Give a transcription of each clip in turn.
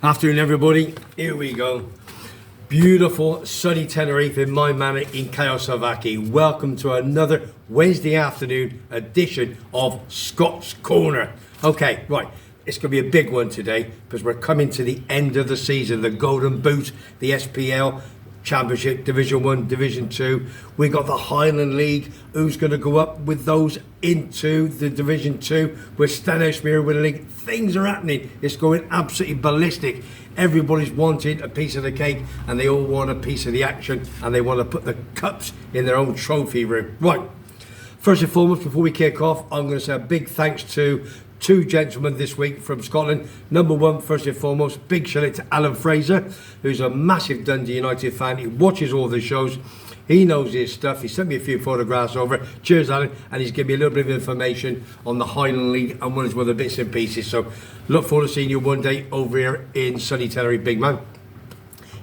Afternoon, everybody. Here we go. Beautiful sunny Tenerife in my manor in Kayosavaki. Welcome to another Wednesday afternoon edition of Scott's Corner. Okay, right. It's going to be a big one today because we're coming to the end of the season. The Golden Boot, the SPL Championship, Division 1, Division 2. We got the Highland League. Who's going to go up with those into the Division 2? With Stenhousemuir with the league. Things are happening. It's going absolutely ballistic. Everybody's wanting a piece of the cake and they all want a piece of the action and they want to put the cups in their own trophy room. Right. First and foremost, before we kick off, I'm going to say a big thanks to two gentlemen this week from Scotland. Number one, first and foremost, big shout out to Alan Fraser, who's a massive Dundee United fan. He watches all the shows. He knows his stuff. He sent me a few photographs over. Cheers, Alan. And he's given me a little bit of information on the Highland League and one of the bits and pieces. So look forward to seeing you one day over here in sunny Tenerife, big man.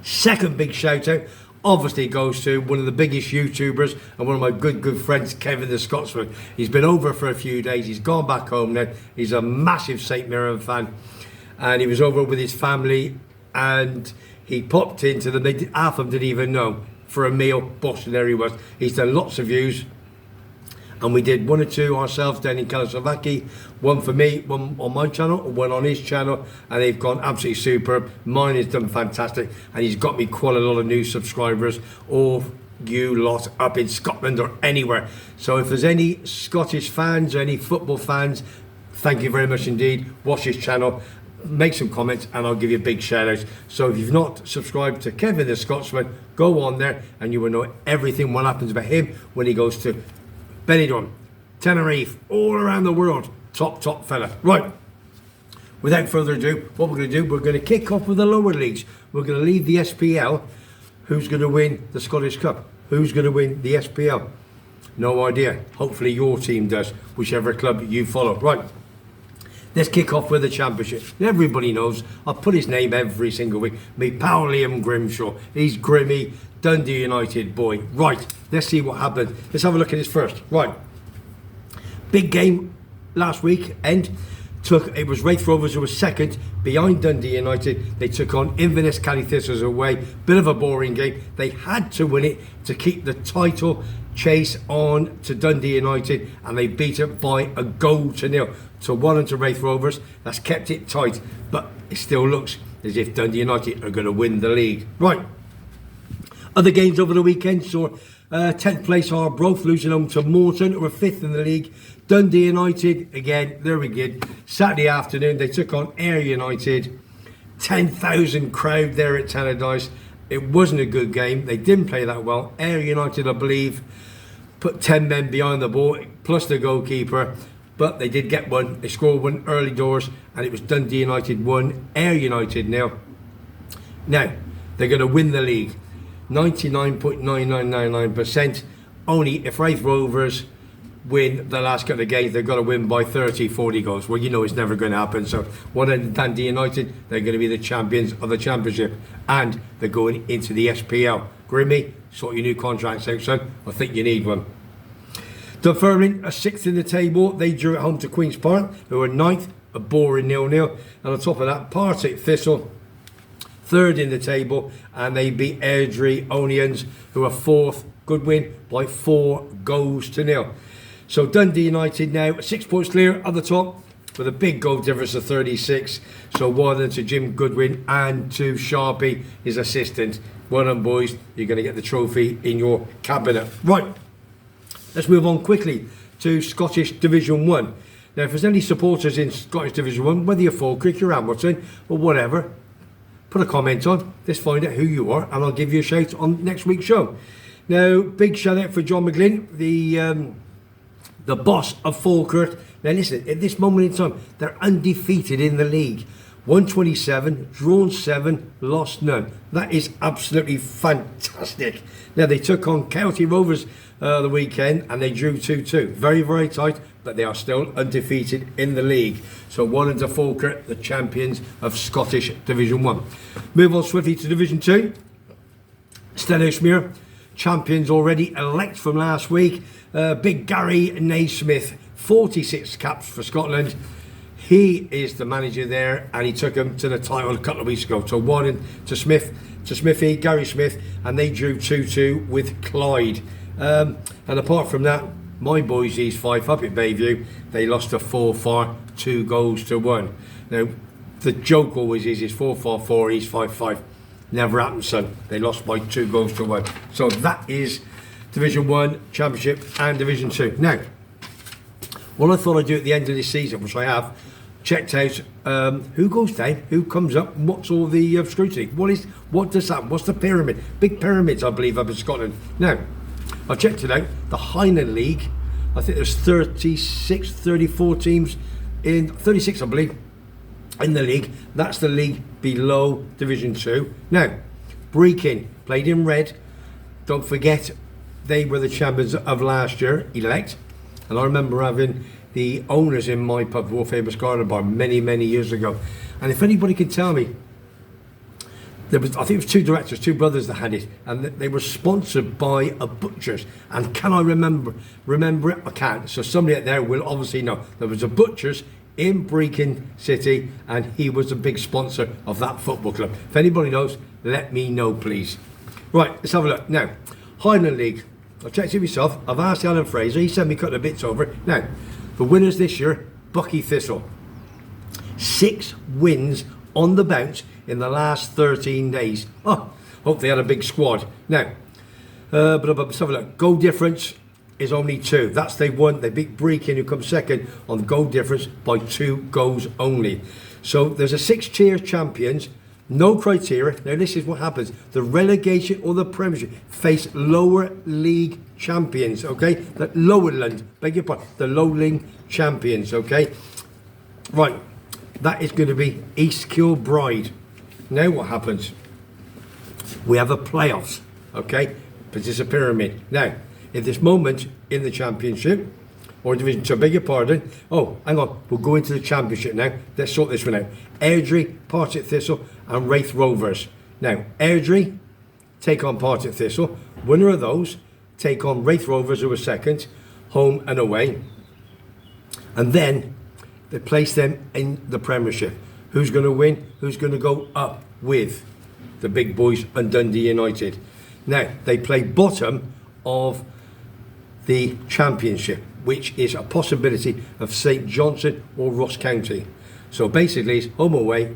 Second big shout out obviously goes to one of the biggest YouTubers and one of my good friends, Kevin the Scotsman. He's been over for a few days. He's gone back home now. He's a massive St Mirren fan. And he was over with his family and he popped into them. Half of them didn't even know. For a meal, Boston, there he was. He's done lots of views. And we did one or two ourselves down in Kayosavaki. One for me, one on my channel, one on his channel. And they've gone absolutely superb. Mine has done fantastic. And he's got me quite a lot of new subscribers. All you lot up in Scotland or anywhere. So if there's any Scottish fans or any football fans, thank you very much indeed. Watch his channel. Make some comments and I'll give you a big shout out. So if you've not subscribed to Kevin the Scotsman, go on there and you will know everything what happens about him when he goes to Benidorm, Tenerife, all around the world. Top fella. Right, without further ado, what we're going to do, we're going to kick off with the lower leagues. We're going to leave the SPL. Who's going to win the Scottish Cup? Who's going to win the SPL? No idea. Hopefully your team does, whichever club you follow. Right. Let's kick off with the championship. Everybody knows, I put his name every single week. Me pal Liam Grimshaw. He's Grimmy, Dundee United boy. Right, let's see what happened. Let's have a look at this first. Right. Big game last week. It was Raith Rovers who was second behind Dundee United. They took on Inverness County Thistles away. Bit of a boring game. They had to win it to keep the title chase on to Dundee United and they beat it by a goal to nil. So 1 to Raith Rovers. That's kept it tight, but it still looks as if Dundee United are going to win the league. Right. Other games over the weekend saw 10th place Arbroath losing home to Morton, who were 5th in the league. Dundee United, again, there we go. Saturday afternoon, they took on Ayr United. 10,000 crowd there at Tannadice. It wasn't a good game. They didn't play that well. Ayr United, I believe, put 10 men behind the ball, plus the goalkeeper. But they did get one. They scored one early doors, and it was Dundee United 1, Ayr United 0. Now, they're going to win the league. 99.9999%. Only if Raith Rovers win the last couple of games, they've got to win by 30, 40 goals. Well, you know it's never going to happen. So, one of Dundee United, they're going to be the champions of the championship. And they're going into the SPL. Grimmy, sort your new contracts out, son. I think you need one. Dunfermline are 6th in the table. They drew at home to Queen's Park, who are 9th, a boring 0-0. And on top of that, Partick Thistle, 3rd in the table, and they beat Airdrie Onions, who are 4th. Good win by 4 goals to 0. So Dundee United now 6 points clear at the top with a big goal difference of 36. So well done to Jim Goodwin and to Sharpie, his assistant. Well done, boys. You're going to get the trophy in your cabinet. Right. Let's move on quickly to Scottish Division 1. Now, if there's any supporters in Scottish Division 1, whether you're Falkirk, you're Hamilton, or whatever, put a comment on. Let's find out who you are, and I'll give you a shout on next week's show. Now, big shout out for John McGlynn, the boss of Falkirk. Now, listen, at this moment in time, they're undefeated in the league. 127, drawn 7, lost none. That is absolutely fantastic. Now, they took on County Rovers the weekend and they drew 2-2. Very tight, but they are still undefeated in the league. So 1 to Falkirk, the champions of Scottish Division 1. Move on swiftly to Division 2. Stenhousemuir, champions already elect from last week. Big Gary Naismith, 46 caps for Scotland. He is the manager there, and he took him to the title a couple of weeks ago. So one to Smithy, Gary Smith, and they drew 2-2 with Clyde. And apart from that, my boys, East Fife, up at Bayview, they lost to 4-4, 2-1. Now, the joke always is 4-4, East 5-5. Never happened, son. They lost by 2-1. So that is Division 1, Championship, and Division 2. Now, what I thought I'd do at the end of this season, which I have, checked out who goes down, who comes up, and what's all the scrutiny. What does that? What's the pyramid? Big pyramids, I believe, up in Scotland. Now, I checked it out. The Highland League, I think there's 34 teams in 36, I believe, in the league. That's the league below Division 2. Now, Brechin played in red. Don't forget, they were the champions of last year, elect. And I remember having the owners in my pub, World Famous Garden Bar, many years ago. And if anybody can tell me, I think it was two directors, two brothers that had it, and they were sponsored by a butcher's. And can I remember it? I can't. So somebody out there will obviously know. There was a butcher's in Brechin City, and he was a big sponsor of that football club. If anybody knows, let me know, please. Right, let's have a look. Now, Highland League. I've checked it myself. I've asked Alan Fraser. He sent me a couple of bits over it. Now, the winners this year, Bucky Thistle. 6 wins on the bounce in the last 13 days. Oh, hope they had a big squad. Now, but let's have a look. Goal difference is only 2. That's they won. They beat Brechin, who comes second on the goal difference by 2 goals only. So there's a 6-tier champions. No criteria. Now this is what happens. The relegation or the Premiership face lower league champions, okay? The Lowerland, beg your pardon, the low league champions, okay? Right, that is going to be East Kilbride. Now what happens? We have a playoffs, okay? But it's a pyramid. Now, at this moment in the Championship, or Division 2, beg your pardon. Oh, hang on, we'll go into the Championship now. Let's sort this one out. Airdrie, Partick Thistle, and Wraith Rovers. Now, Airdrie take on Partick Thistle. Winner of those take on Wraith Rovers, who are second, home and away. And then they place them in the Premiership. Who's going to win? Who's going to go up with the big boys and Dundee United? Now, they play bottom of the Championship, which is a possibility of St Johnstone or Ross County. So basically it's home away,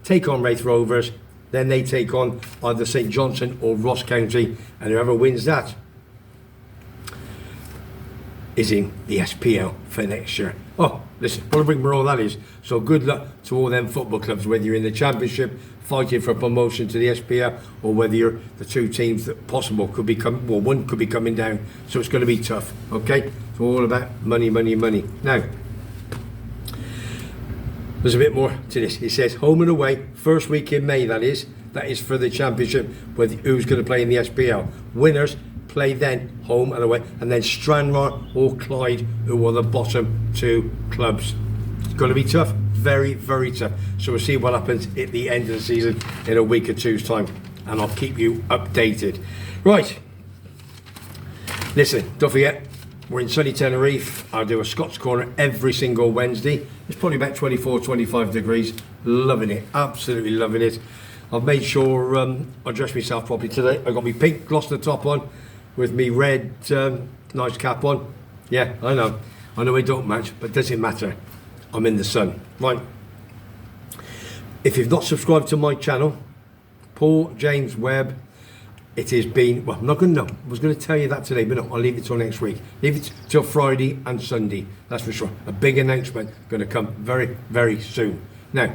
take on Wraith Rovers, then they take on either St Johnstone or Ross County, and whoever wins that is in the SPL for next year. Oh, listen, what a big morale that is. So good luck to all them football clubs, whether you're in the Championship, fighting for promotion to the SPL, or whether you're the 2 teams that possible could be one could be coming down. So it's going to be tough, okay? It's all about money. Now, there's a bit more to this. It says home and away, first week in May, that is for the Championship, with who's going to play in the SPL. Winners play then home and away, and then Stranraer or Clyde, who are the bottom 2 clubs. It's going to be tough, very tough. So we'll see what happens at the end of the season in a week or 2's time, and I'll keep you updated. Right, listen, don't forget, we're in sunny Tenerife. I do a Scots Corner every single Wednesday. It's probably about 24-25 degrees. Loving it, absolutely loving it. I've made sure I dressed myself properly today. I got my pink Gloucester top on with me red nice cap on. Yeah, I know it don't match, but does it matter? I'm in the sun. Right, if you've not subscribed to my channel, Paul James Webb, it has been, well, I'm not going to know. I was going to tell you that today, but no, I'll leave it till next week. Leave it till Friday and Sunday, that's for sure. A big announcement going to come very soon. Now,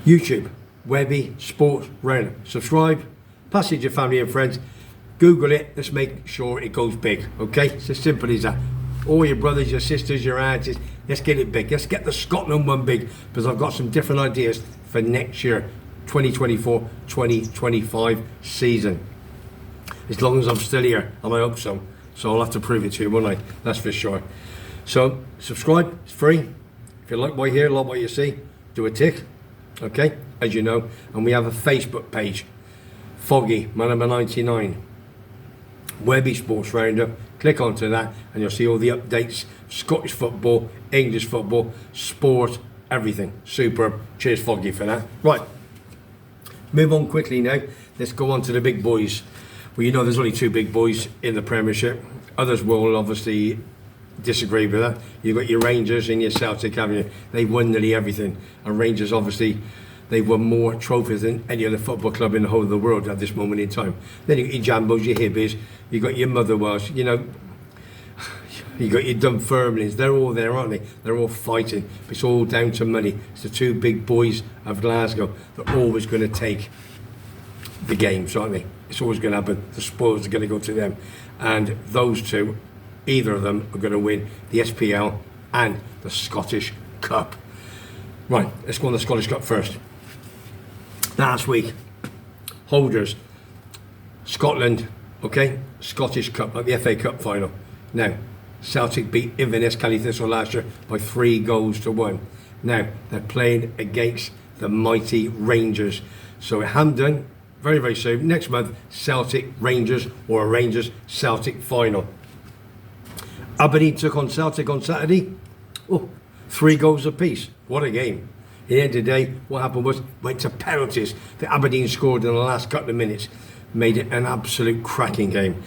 YouTube, Webby Sports Roundup. Subscribe, pass it to your family and friends. Google it, let's make sure it goes big, okay? It's as simple as that. All your brothers, your sisters, your aunts, let's get it big. Let's get the Scotland one big, because I've got some different ideas for next year, 2024-2025 season. As long as I'm still here, and I hope so. So I'll have to prove it to you, won't I? That's for sure. So subscribe, it's free. If you like what you hear, like what you see, do a tick, okay? As you know, and we have a Facebook page, Foggy, man number 99. Webby Sports Roundup. Click onto that and you'll see all the updates. Scottish football, English football, sport, everything. Superb. Cheers, Foggy, for that. Right. Move on quickly now. Let's go on to the big boys. Well, you know there's only two big boys in the Premiership. Others will obviously disagree with that. You've got your Rangers and your Celtic, haven't you? They've won nearly everything. And Rangers, obviously, they've won more trophies than any other football club in the whole of the world at this moment in time. Then you've got your Jambos, your Hibbies, you've got your Motherwells, you know, you've got your Dunfermlines. They're all there, aren't they? They're all fighting. It's all down to money. It's the two big boys of Glasgow. They're always going to take the games, aren't they? It's always going to happen. The spoils are going to go to them. And those two, either of them, are going to win the SPL and the Scottish Cup. Right, let's go on the Scottish Cup first. Last week, holders, Scotland, okay, Scottish Cup, like the FA Cup final. Now, Celtic beat Inverness County Thistle last year by 3-1. Now, they're playing against the mighty Rangers. So at Hampden, very, very soon, next month, Celtic Rangers or a Rangers Celtic final. Aberdeen took on Celtic on Saturday. Oh, 3 goals apiece. What a game. At the end of the day, what happened was, went to penalties. The Aberdeen scored in the last couple of minutes. Made it an absolute cracking game.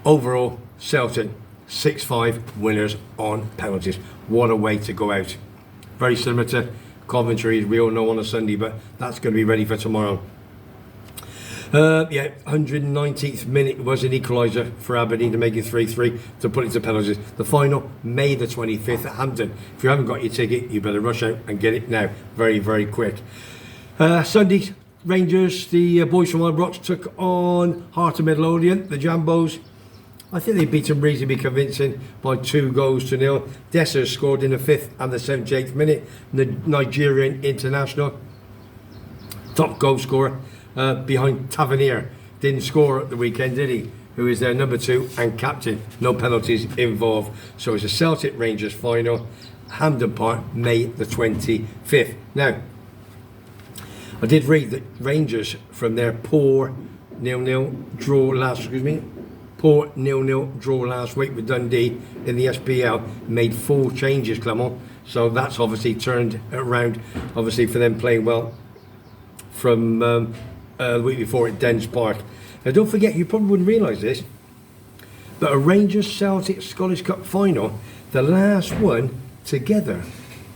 Overall, Celtic, 6-5 winners on penalties. What a way to go out. Very similar to Coventry, we all know, on a Sunday, but that's going to be ready for tomorrow. 119th minute was an equaliser for Aberdeen to make it 3-3 to put it to penalties. The final, May the 25th at Hampden. If you haven't got your ticket, you better rush out and get it now. Very, very quick. Sunday, Rangers, the boys from Ibrox took on Heart of Midlothian, the Jambos. I think they beat them reasonably convincing by 2-0. Dessers scored in the 5th and the 78th minute. The Nigerian international, top goal scorer, behind Tavernier. Didn't score at the weekend, did he? Who is their number 2 and captain. No penalties involved. So it's a Celtic Rangers final, Hampden Park, May the 25th. Now, I did read that Rangers, from their poor 0-0 draw last week with Dundee in the SPL, made 4 changes, Clement. So that's obviously turned around, obviously, for them playing well from the week before at Dens Park. Now don't forget, you probably wouldn't realise this, but a Rangers Celtic Scottish Cup final, the last one together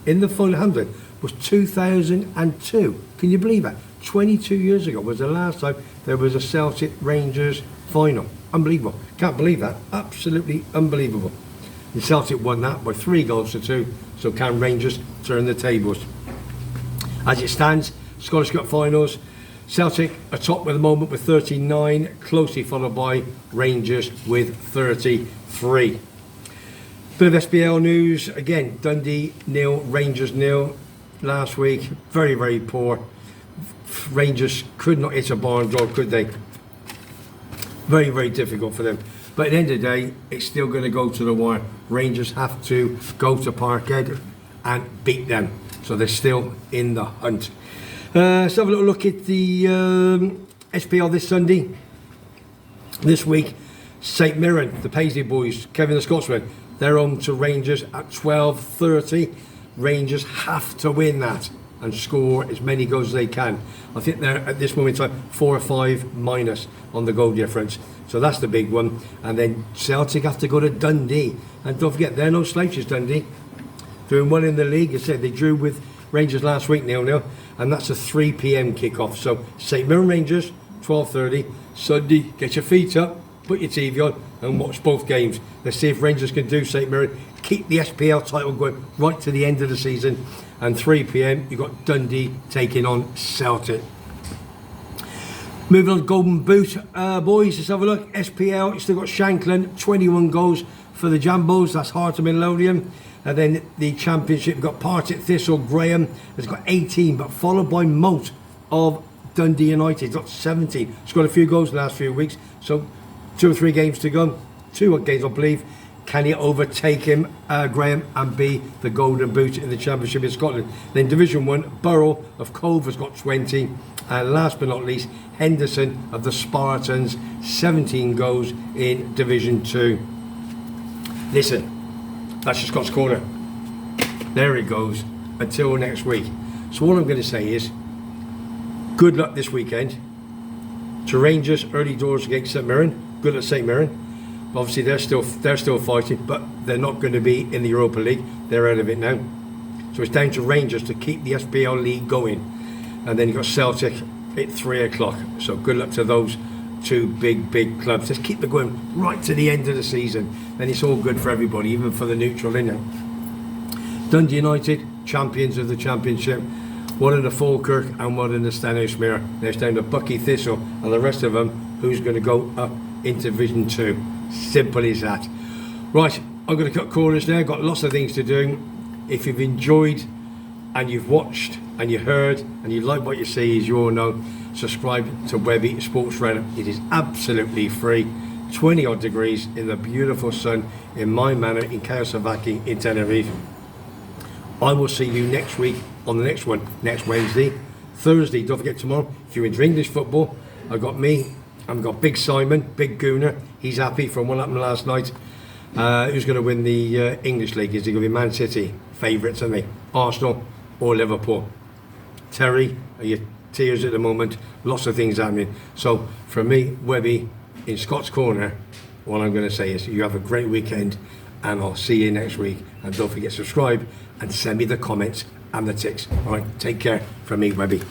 in the final 100 was 2002. Can you believe that? 22 years ago was the last time there was a Celtic Rangers final. Unbelievable. Can't believe that. Absolutely unbelievable. And Celtic won that by 3-2. So can Rangers turn the tables? As it stands, Scottish Cup finals, Celtic atop at the moment with 39, closely followed by Rangers with 33. Bit of SPL news, again, Dundee 0, Rangers 0 last week. Very, very poor. Rangers could not hit a barn draw, could they? Very, very difficult for them. But at the end of the day, it's still going to go to the wire. Rangers have to go to Parkhead and beat them. So they're still in the hunt. Let's have a little look at the SPL this Sunday. This week, St Mirren, the Paisley boys, Kevin the Scotsman, they're home to Rangers at 12:30. Rangers have to win that and score as many goals as they can. I think they're at this moment in time 4 or 5 minus on the goal difference. So that's the big one. And then Celtic have to go to Dundee. And don't forget, they're no slouches, Dundee. Doing well in the league. I said they drew with Rangers last week, 0-0. And that's a 3 p.m. kickoff. So St Mirren Rangers, 12:30. Sunday, get your feet up, put your TV on and watch both games. Let's see if Rangers can do St Mirren. Keep the SPL title going right to the end of the season. And 3 p.m. you've got Dundee taking on Celtic. Moving on to Golden Boot, boys, let's have a look. SPL, you've still got Shanklin, 21 goals for the Jambos, that's Heart of Midlothian. And then the Championship, you've got Partick Thistle, Graham has got 18, but followed by Moat of Dundee United, he's got 17. He's got a few goals the last few weeks, so 2 or 3 games to go. 2 games, I believe. Can he overtake him, Graham, and be the golden boot in the Championship in Scotland? Then Division 1, Borough of Cove has got 20. And last but not least, Henderson of the Spartans, 17 goals in Division 2. Listen, that's your Scots Corner. There it goes. Until next week. So all I'm going to say is, good luck this weekend to Rangers, early doors against St Mirren. Good luck St Mirren. Obviously they're still fighting, but they're not going to be in the Europa League. They're out of it now. So it's down to Rangers to keep the SPL League going. And then you've got Celtic at 3 o'clock. So good luck to those two big clubs. Just keep it going right to the end of the season. Then it's all good for everybody, even for the neutral, isn't it? Dundee United, champions of the Championship. One in the Falkirk and one in the Stenhousemuir. There's down to Bucky Thistle and the rest of them who's going to go up into Division 2. Simple as that. Right, I'm going to cut corners now. Got lots of things to do. If you've enjoyed and you've watched and you heard and you like what you see, as you all know, subscribe to WEBBY Sports Radar. It is absolutely free. 20 odd degrees in the beautiful sun in my manor in Kayosavaki in Tenerife. I will see you next week on the next one, next Wednesday. Thursday, don't forget tomorrow, if you're into English football, I've got me, I've got Big Simon, Big Gooner. He's happy from what happened last night. Who's going to win the English League? Is it going to be Man City? Favourites, aren't they? Arsenal or Liverpool? Terry, are you tears at the moment? Lots of things happening. So, from me, Webby, in Scott's Corner, what I'm going to say is you have a great weekend and I'll see you next week. And don't forget to subscribe and send me the comments and the ticks. All right, take care from me, Webby.